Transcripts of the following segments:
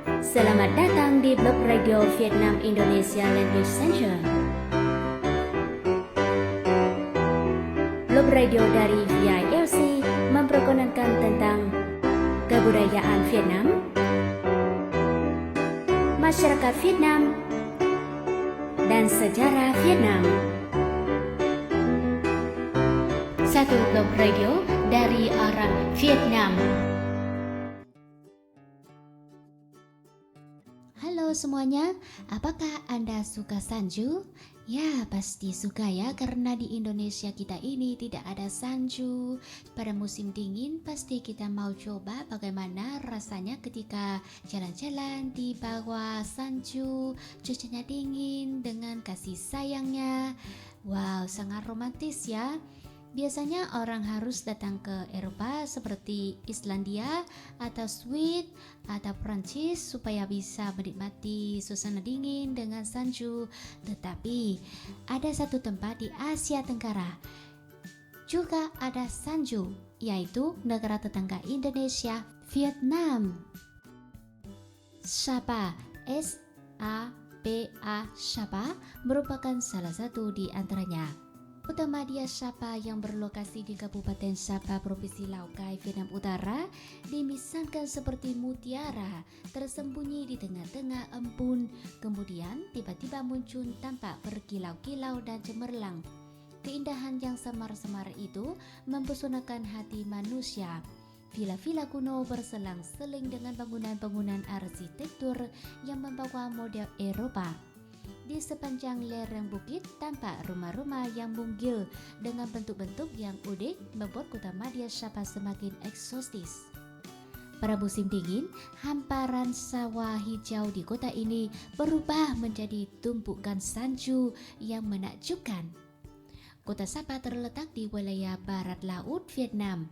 Selamat datang di Blog Radio Vietnam Indonesia Language Center. Blog Radio dari VILC memperkenalkan tentang kebudayaan Vietnam, masyarakat Vietnam, dan sejarah Vietnam. Satu Blog Radio dari arah Vietnam. Halo semuanya, apakah Anda suka salju? Ya, pasti suka ya, karena di Indonesia kita ini tidak ada salju. Pada musim dingin, pasti kita mau coba bagaimana rasanya ketika jalan-jalan di bawah salju, cuacanya dingin dengan kasih sayangnya. Wow, sangat romantis ya. Biasanya orang harus datang ke Eropa seperti Islandia atau Swiss atau Prancis supaya bisa menikmati suasana dingin dengan salju. Tetapi ada satu tempat di Asia Tenggara juga ada salju, yaitu negara tetangga Indonesia, Vietnam. Sapa, S-A-P-A, Sapa merupakan salah satu di antaranya. Kota Madya Sapa yang berlokasi di Kabupaten Sapa, Provinsi Lao Cai, Vietnam Utara, dimisalkan seperti mutiara tersembunyi di tengah-tengah embun, kemudian tiba-tiba muncul tampak berkilau-kilau dan cemerlang. Keindahan yang samar-samar itu mempesonakan hati manusia. Vila-vila kuno berselang-seling dengan bangunan-bangunan arsitektur yang membawa model Eropa. Di sepanjang lereng bukit tampak rumah-rumah yang mungil dengan bentuk-bentuk yang unik membuat kota Madya Sapa semakin eksotis. Pada musim dingin, hamparan sawah hijau di kota ini berubah menjadi tumpukan salju yang menakjubkan. Kota Sapa terletak di wilayah barat laut Vietnam.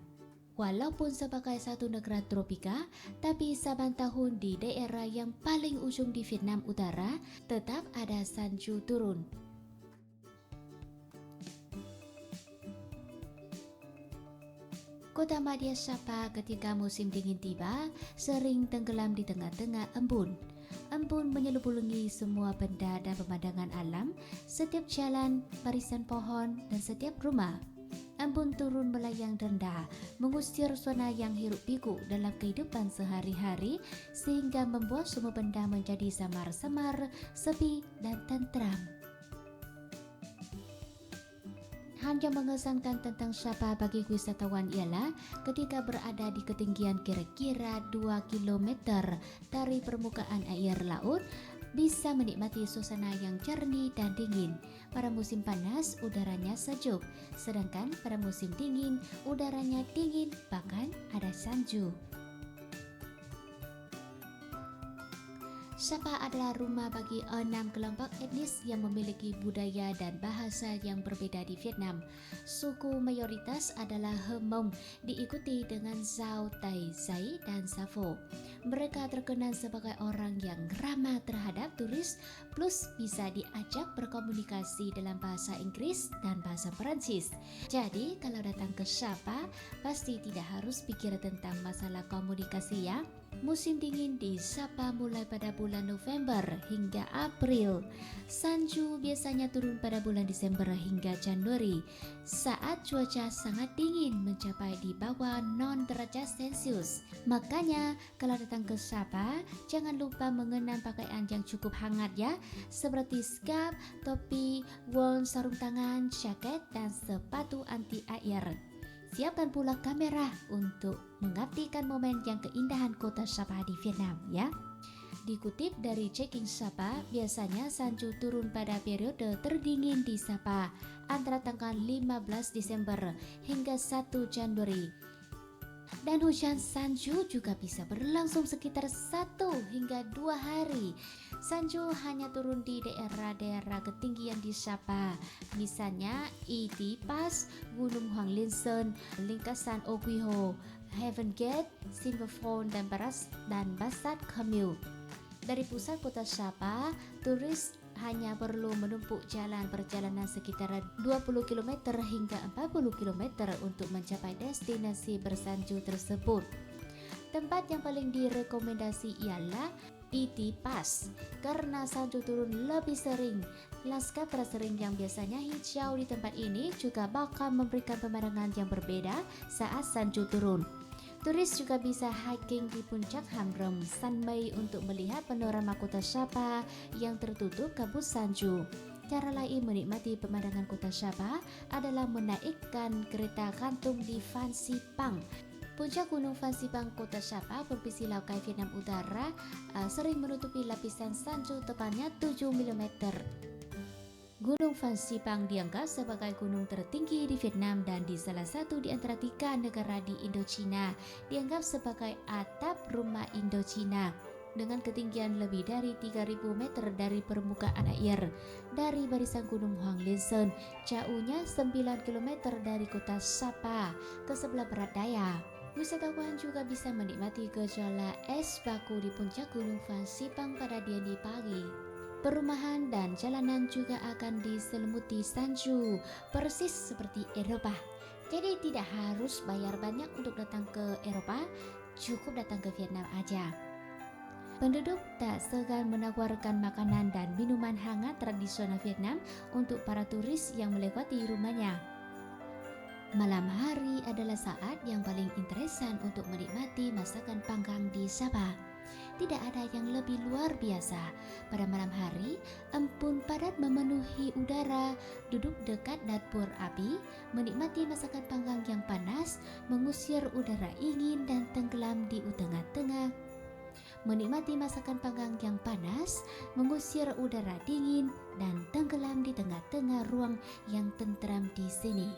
Walaupun sebagai satu negara tropika, tapi saban tahun di daerah yang paling ujung di Vietnam Utara tetap ada salju turun. Kota Madya Sapa ketika musim dingin tiba sering tenggelam di tengah-tengah embun. Embun menyelubungi semua benda dan pemandangan alam, setiap jalan, barisan pohon, dan setiap rumah. Embun turun melayang rendah, mengusir suasana yang hiruk pikuk dalam kehidupan sehari-hari sehingga membuat semua benda menjadi samar-samar, sepi dan tentram. Hal yang mengesankan tentang Sapa bagi wisatawan ialah ketika berada di ketinggian kira-kira 2 km dari permukaan air laut, bisa menikmati suasana yang jernih dan dingin. Pada musim panas, udaranya sejuk, sedangkan pada musim dingin, udaranya dingin, bahkan ada salju. Sapa adalah rumah bagi 6 kelompok etnis yang memiliki budaya dan bahasa yang berbeda di Vietnam. Suku mayoritas adalah Hmong, diikuti dengan Giao, Tai, Zai, dan Savo. Mereka terkenal sebagai orang yang ramah terhadap turis, plus bisa diajak berkomunikasi dalam bahasa Inggris dan bahasa Perancis. Jadi, kalau datang ke Sapa, pasti tidak harus pikir tentang masalah komunikasi ya. Musim dingin di Sapa mulai pada bulan November hingga April. Salju biasanya turun pada bulan Desember hingga Januari saat cuaca sangat dingin mencapai di bawah 0 derajat Celcius. Makanya kalau datang ke Sapa, jangan lupa mengenakan pakaian yang cukup hangat ya, seperti scarf, topi, wol, sarung tangan, jaket, dan sepatu anti air. Siapkan pula kamera untuk mengabadikan momen yang keindahan kota Sapa di Vietnam ya. Dikutip dari Checking Sapa, biasanya salju turun pada periode terdingin di Sapa antara tanggal 15 Desember hingga 1 Januari. Dan hujan salju juga bisa berlangsung sekitar 1 hingga 2 hari. Salju hanya turun di daerah-daerah ketinggian di Sapa, misalnya Iti Pass, Gunung Hoàng Liên Sơn, Linkasan Oquiho, Heaven Gate, Silver Fall, dan Bassat Camille. Dari pusat kota Sapa, turis hanya perlu menumpuk jalan perjalanan sekitar 20 km hingga 40 km untuk mencapai destinasi bersalju tersebut. Tempat yang paling direkomendasi ialah PT Pass. Karena salju turun lebih sering, lanskap tersering yang biasanya hijau di tempat ini juga bakal memberikan pemandangan yang berbeda saat salju turun. Turis juga bisa hiking di puncak Hamrem Sanmei untuk melihat panorama kota Sabah yang tertutup kabut salju. Cara lain menikmati pemandangan kota Sabah adalah menaikkan kereta gantung di Phan Xipang. Puncak Gunung Phan Xipang, Kota Sabah, Provinsi Laogai, Vietnam Utara, sering menutupi lapisan salju tebalnya 7 mm. Gunung Phan Xipang dianggap sebagai gunung tertinggi di Vietnam dan di salah satu di antara 3 negara di Indochina, dianggap sebagai atap rumah Indochina dengan ketinggian lebih dari 3.000 meter dari permukaan air. Dari barisan Gunung Hoang Linh Sơn, jauhnya 9 km dari kota Sapa ke sebelah barat daya. Wisatawan juga bisa menikmati gejolak es baku di puncak Gunung Phan Xipang pada dini pagi. Perumahan dan jalanan juga akan diselimuti salju, persis seperti Eropa. Jadi tidak harus bayar banyak untuk datang ke Eropa, cukup datang ke Vietnam aja. Penduduk tak segan menawarkan makanan dan minuman hangat tradisional Vietnam untuk para turis yang melewati rumahnya. Malam hari adalah saat yang paling interesan untuk menikmati masakan panggang di Sabah. Tidak ada yang lebih luar biasa. Pada malam hari, empun padat memenuhi udara, duduk dekat dapur api, menikmati masakan panggang yang panas, mengusir udara dingin dan tenggelam di tengah-tengah. Menikmati masakan panggang yang panas, mengusir udara dingin dan tenggelam di tengah-tengah ruang yang tentram di sini.